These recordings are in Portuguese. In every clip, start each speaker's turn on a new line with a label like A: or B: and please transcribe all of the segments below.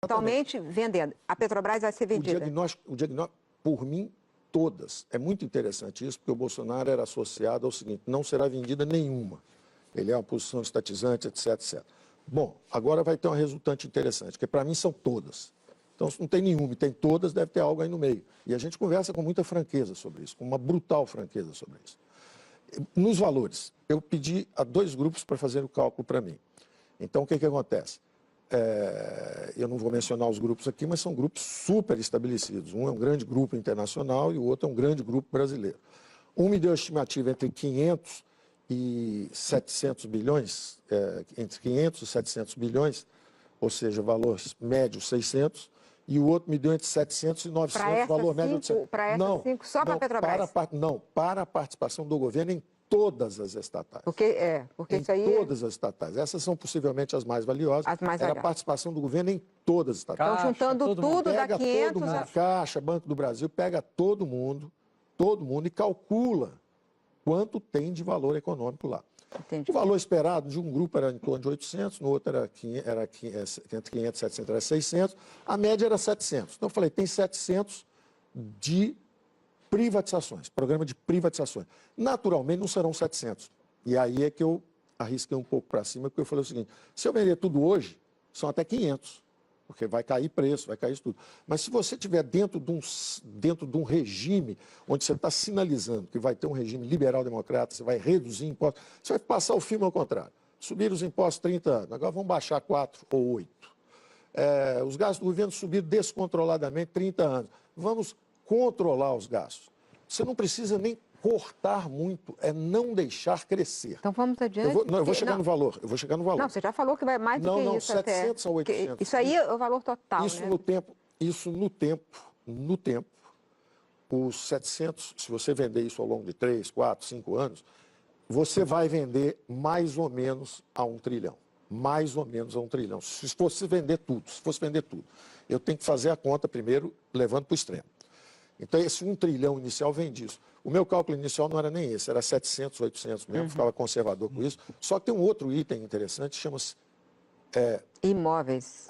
A: Totalmente vendendo. A Petrobras vai ser vendida.
B: O diagnóstico, por mim, todas. É muito interessante isso, porque o Bolsonaro era associado ao seguinte: não será vendida nenhuma. Ele é uma posição estatizante, etc, etc. Bom, agora vai ter uma resultante interessante, que para mim são todas. Então, se não tem nenhuma e tem todas, deve ter algo aí no meio. E a gente conversa com muita franqueza sobre isso, com uma brutal franqueza sobre isso. Nos valores, eu pedi a 2 grupos para fazer o cálculo para mim. Então, o que acontece? Eu não vou mencionar os grupos aqui, mas são grupos super estabelecidos. Um é um grande grupo internacional e o outro é um grande grupo brasileiro. Um me deu a estimativa entre 500 e 700 bilhões, entre 500 e 700 bilhões, ou seja, valor médio 600, e o outro me deu entre 700 e 900, valor médio de 800.
A: Para essas 5, só para a Petrobras?
B: Para a participação do governo em todas as estatais.
A: Porque isso aí...
B: Em todas as estatais. Essas são possivelmente as mais valiosas.
A: As mais valiosas.
B: A participação do governo em todas as estatais.
A: Estão juntando tudo da 500...
B: Pega todo mundo, Caixa, Banco do Brasil, pega todo mundo e calcula quanto tem de valor econômico lá.
A: Entendi.
B: O valor esperado de um grupo era em torno de 800, no outro era entre 500 e 700, era 600, a média era 700. Então eu falei, tem 700 de privatizações, programa de privatizações. Naturalmente não serão 700. E aí é que eu arrisquei um pouco para cima, porque eu falei o seguinte: se eu vender tudo hoje, são até 500, porque vai cair preço, vai cair isso tudo. Mas se você estiver dentro de um regime onde você está sinalizando que vai ter um regime liberal-democrata, você vai reduzir impostos, você vai passar o filme ao contrário. Subir os impostos 30 anos, agora vão baixar 4 ou 8. Os gastos do governo subiram descontroladamente 30 anos. Vamos controlar os gastos. Você não precisa nem cortar muito, é não deixar crescer.
A: Então vamos adiante.
B: Eu vou chegar no valor.
A: Não, você já falou que vai mais do que isso
B: 700
A: até.
B: a 800.
A: Isso aí é o valor total,
B: Isso
A: né?
B: no tempo, os 700, se você vender isso ao longo de 3, 4, 5 anos, você vai vender mais ou menos a 1 trilhão. Mais ou menos a 1 trilhão. Se fosse vender tudo, eu tenho que fazer a conta primeiro, levando para o extremo. Então, esse 1 trilhão inicial vem disso. O meu cálculo inicial não era nem esse, era 700, 800 mesmo, ficava conservador com isso. Só que tem um outro item interessante, chama-se...
A: Imóveis.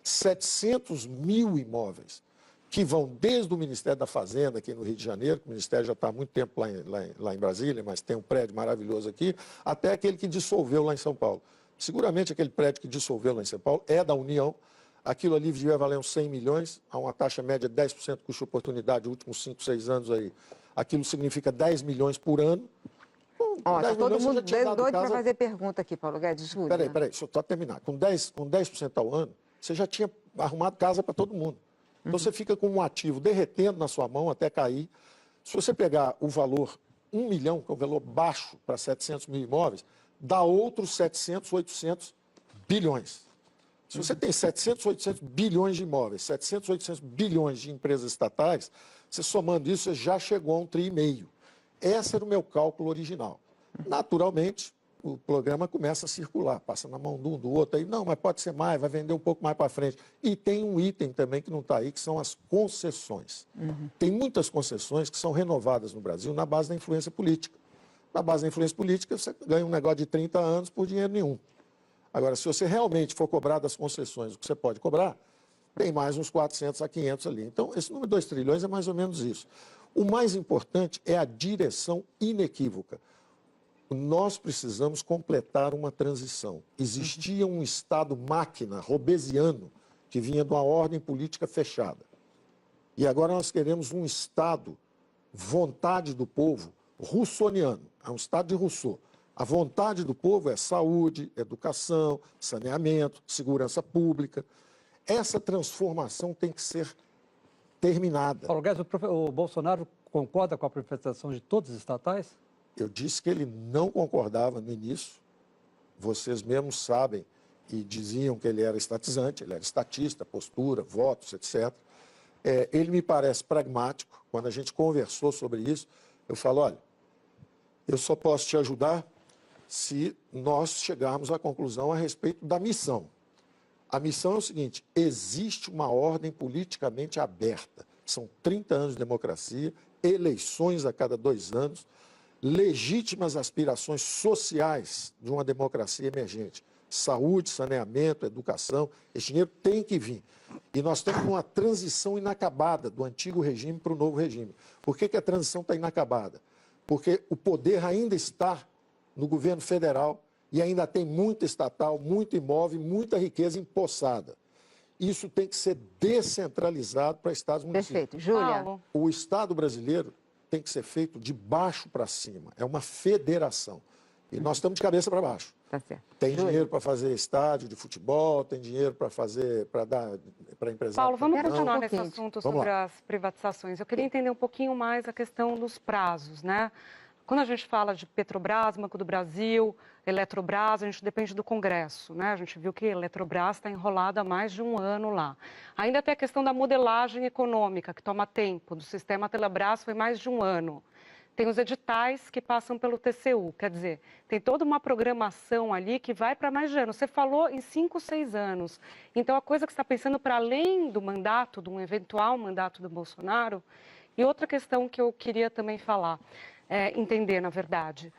B: 700 mil imóveis, que vão desde o Ministério da Fazenda, aqui no Rio de Janeiro, que o Ministério já está há muito tempo lá em Brasília, mas tem um prédio maravilhoso aqui, até aquele que dissolveu lá em São Paulo. Seguramente aquele prédio que dissolveu lá em São Paulo é da União. Aquilo ali devia valer uns 100 milhões, a uma taxa média de 10% de custo-oportunidade, nos últimos 5, 6 anos aí. Aquilo significa 10 milhões por ano.
A: Está todo mundo doido para fazer pergunta aqui, Paulo Guedes.
B: Peraí, deixa eu só terminar. Com 10% ao ano, você já tinha arrumado casa para todo mundo. Então você fica com um ativo derretendo na sua mão até cair. Se você pegar o valor 1 milhão, que é um valor baixo para 700 mil imóveis, dá outros 700, 800 bilhões. Se você tem 700, 800 bilhões de imóveis, 700, 800 bilhões de empresas estatais, você somando isso, você já chegou a 1,5 trilhão. Esse era o meu cálculo original. Naturalmente, o programa começa a circular, passa na mão de um do outro, aí não, mas pode ser mais, vai vender um pouco mais para frente. E tem um item também que não está aí, que são as concessões. Tem muitas concessões que são renovadas no Brasil na base da influência política. Na base da influência política, você ganha um negócio de 30 anos por dinheiro nenhum. Agora, se você realmente for cobrar das concessões o que você pode cobrar, tem mais uns 400 a 500 ali. Então, esse número de 2 trilhões é mais ou menos isso. O mais importante é a direção inequívoca. Nós precisamos completar uma transição. Existia um Estado máquina, robesiano, que vinha de uma ordem política fechada. E agora nós queremos um Estado, vontade do povo, russoniano. É um Estado de Rousseau. A vontade do povo é saúde, educação, saneamento, segurança pública. Essa transformação tem que ser terminada.
C: Paulo Guedes, o Bolsonaro concorda com a privatização de todas as estatais?
B: Eu disse que ele não concordava no início. Vocês mesmos sabem e diziam que ele era estatizante, ele era estatista, postura, votos, etc. Ele me parece pragmático. Quando a gente conversou sobre isso, eu falo, olha, eu só posso te ajudar se nós chegarmos à conclusão a respeito da missão. A missão é o seguinte: existe uma ordem politicamente aberta. São 30 anos de democracia, eleições a cada 2 anos, legítimas aspirações sociais de uma democracia emergente. Saúde, saneamento, educação, esse dinheiro tem que vir. E nós estamos numa transição inacabada do antigo regime para o novo regime. Por que a transição está inacabada? Porque o poder ainda está no governo federal e ainda tem muita estatal, muito imóvel, muita riqueza empossada. Isso tem que ser descentralizado para estados e municípios.
A: Perfeito. Júlia.
B: O Estado brasileiro tem que ser feito de baixo para cima. É uma federação. E nós estamos de cabeça para baixo.
A: Tá certo.
B: Tem dinheiro para fazer estádio de futebol, tem dinheiro para fazer, para dar para empresário.
D: Paulo, vamos
A: Pera
D: continuar
A: um
D: nesse
A: pouquinho.
D: assunto
B: Vamos
D: sobre
B: lá.
D: as privatizações. Eu queria entender um pouquinho mais a questão dos prazos, né? Quando a gente fala de Petrobras, Banco do Brasil, Eletrobras, a gente depende do Congresso, né? A gente viu que a Eletrobras está enrolada há mais de um ano lá. Ainda tem a questão da modelagem econômica, que toma tempo. Do sistema Telebrás foi mais de um ano. Tem os editais que passam pelo TCU, quer dizer, tem toda uma programação ali que vai para mais de ano. Você falou em 5, 6 anos. Então, a coisa que você está pensando para além do mandato, de um eventual mandato do Bolsonaro. E outra questão que eu queria também falar, entender, na verdade,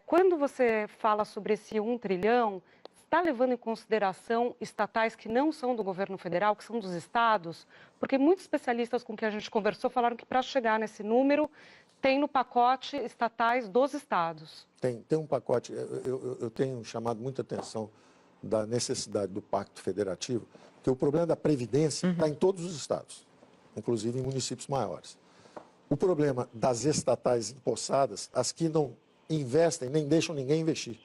D: quando você fala sobre esse 1 trilhão, está levando em consideração estatais que não são do governo federal, que são dos estados? Porque muitos especialistas com quem a gente conversou falaram que para chegar nesse número, tem no pacote estatais dos estados.
B: Tem um pacote, eu tenho chamado muita atenção da necessidade do Pacto Federativo, que o problema da Previdência está em todos os estados, inclusive em municípios maiores. O problema das estatais empossadas, as que não investem, nem deixam ninguém investir.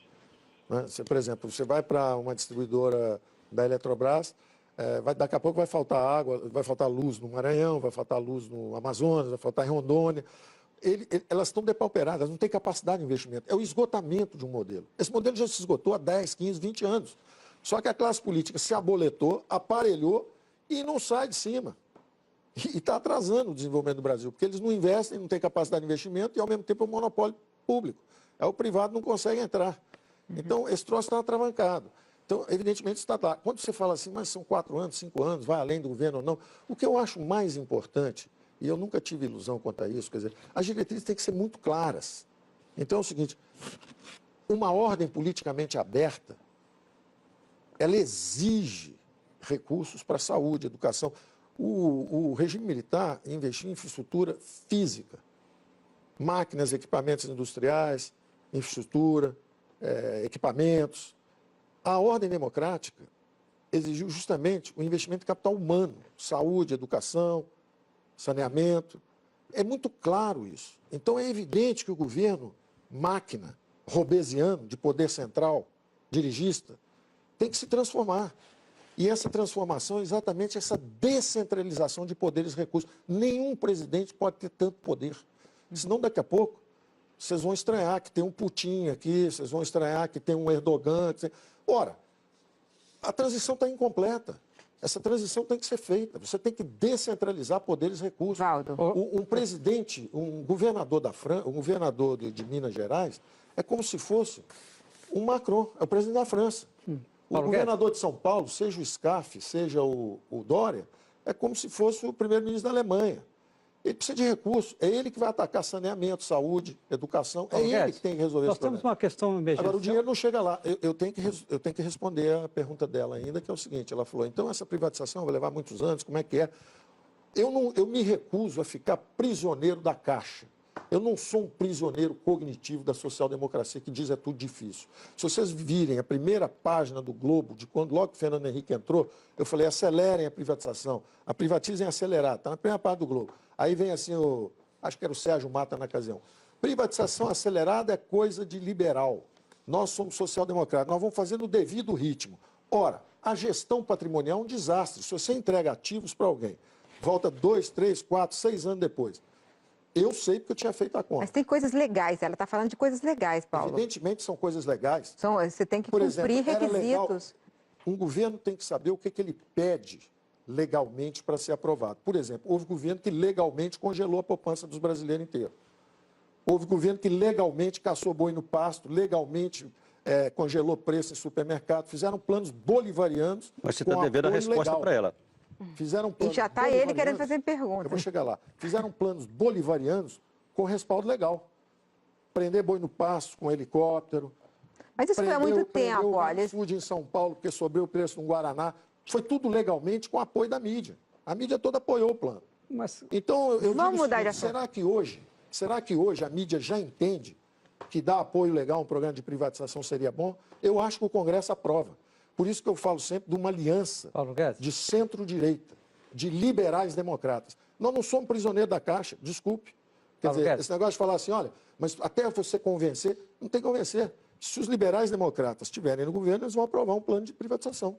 B: Né? Por exemplo, você vai para uma distribuidora da Eletrobras, daqui a pouco vai faltar água, vai faltar luz no Maranhão, vai faltar luz no Amazonas, vai faltar em Rondônia. Elas estão depauperadas, não têm capacidade de investimento. É o esgotamento de um modelo. Esse modelo já se esgotou há 10, 15, 20 anos. Só que a classe política se aboletou, aparelhou e não sai de cima. E está atrasando o desenvolvimento do Brasil, porque eles não investem, não têm capacidade de investimento e, ao mesmo tempo, é um monopólio público. O privado não consegue entrar. Então, esse troço está atravancado. Então, evidentemente, está lá. Quando você fala assim, mas são 4 anos, 5 anos, vai além do governo ou não, o que eu acho mais importante, e eu nunca tive ilusão quanto a isso, quer dizer, as diretrizes têm que ser muito claras. Então é o seguinte, uma ordem politicamente aberta, ela exige recursos para saúde, educação. O regime militar investiu em infraestrutura física, máquinas, equipamentos industriais, infraestrutura, equipamentos. A ordem democrática exigiu justamente o investimento em capital humano, saúde, educação, saneamento. É muito claro isso. Então é evidente que o governo, máquina, robesiano, de poder central, dirigista, tem que se transformar. E essa transformação é exatamente essa descentralização de poderes e recursos. Nenhum presidente pode ter tanto poder. Senão, daqui a pouco, vocês vão estranhar que tem um Putin aqui, vocês vão estranhar que tem um Erdogan. Ora, a transição está incompleta. Essa transição tem que ser feita. Você tem que descentralizar poderes e recursos.
A: Valdo.
B: Um presidente, um governador de Minas Gerais, é como se fosse um Macron, é o presidente da França. O governador de São Paulo, seja o Scaff, seja o Dória, é como se fosse o primeiro-ministro da Alemanha. Ele precisa de recursos. É ele que vai atacar saneamento, saúde, educação. É ele que tem que resolver
C: nós
B: esse problema.
C: temos uma questão emergencial.
B: Agora, o dinheiro não chega lá. Eu tenho que responder a pergunta dela ainda, que é o seguinte. Ela falou, então essa privatização vai levar muitos anos, como é que é? Eu me recuso a ficar prisioneiro da Caixa. Eu não sou um prisioneiro cognitivo da social-democracia que diz é tudo difícil. Se vocês virem a primeira página do Globo, de quando logo o Fernando Henrique entrou, eu falei, acelerem a privatização. A privatizem acelerar, está na primeira página do Globo. Aí vem assim, acho que era o Sérgio Mata na ocasião. Privatização acelerada é coisa de liberal. Nós somos social-democratas, nós vamos fazer no devido ritmo. Ora, a gestão patrimonial é um desastre. Se você entrega ativos para alguém, volta 2, 3, 4, 6 anos depois. Eu sei porque eu tinha feito a conta.
A: Mas tem coisas legais, ela está falando de coisas legais, Paulo.
B: Evidentemente são coisas legais.
A: Você tem que
B: Por
A: cumprir
B: exemplo, era legal,
A: requisitos.
B: um governo tem que saber o que ele pede legalmente para ser aprovado. Por exemplo, houve governo que legalmente congelou a poupança dos brasileiros inteiros. Houve governo que legalmente caçou boi no pasto, legalmente congelou preço em supermercado, fizeram planos bolivarianos.
E: Mas você está devendo a resposta para ela.
B: Fizeram
A: E
B: planos
A: já está ele querendo
B: bolivarianos.
A: fazer pergunta.
B: Eu vou chegar lá. Fizeram planos bolivarianos com respaldo legal. Prender boi no pasto com helicóptero.
A: Mas isso foi há muito tempo, olha.
B: Food em São Paulo, porque sobrou o preço no Guaraná. Foi tudo legalmente com apoio da mídia. A mídia toda apoiou o plano.
C: Mas
B: Então, eu
A: Vamos
B: digo o
A: mudar de
B: seguinte,
A: assunto.
B: será que hoje a mídia já entende que dar apoio legal a um programa de privatização seria bom? Eu acho que o Congresso aprova. Por isso que eu falo sempre de uma aliança
C: Paulo Guedes.
B: de centro-direita, de liberais democratas. Nós não somos prisioneiros da Caixa, desculpe. Quer
C: Paulo
B: dizer,
C: Guedes.
B: esse negócio de falar assim, olha, mas até você convencer, não tem que convencer. Se os liberais democratas estiverem no governo, eles vão aprovar um plano de privatização.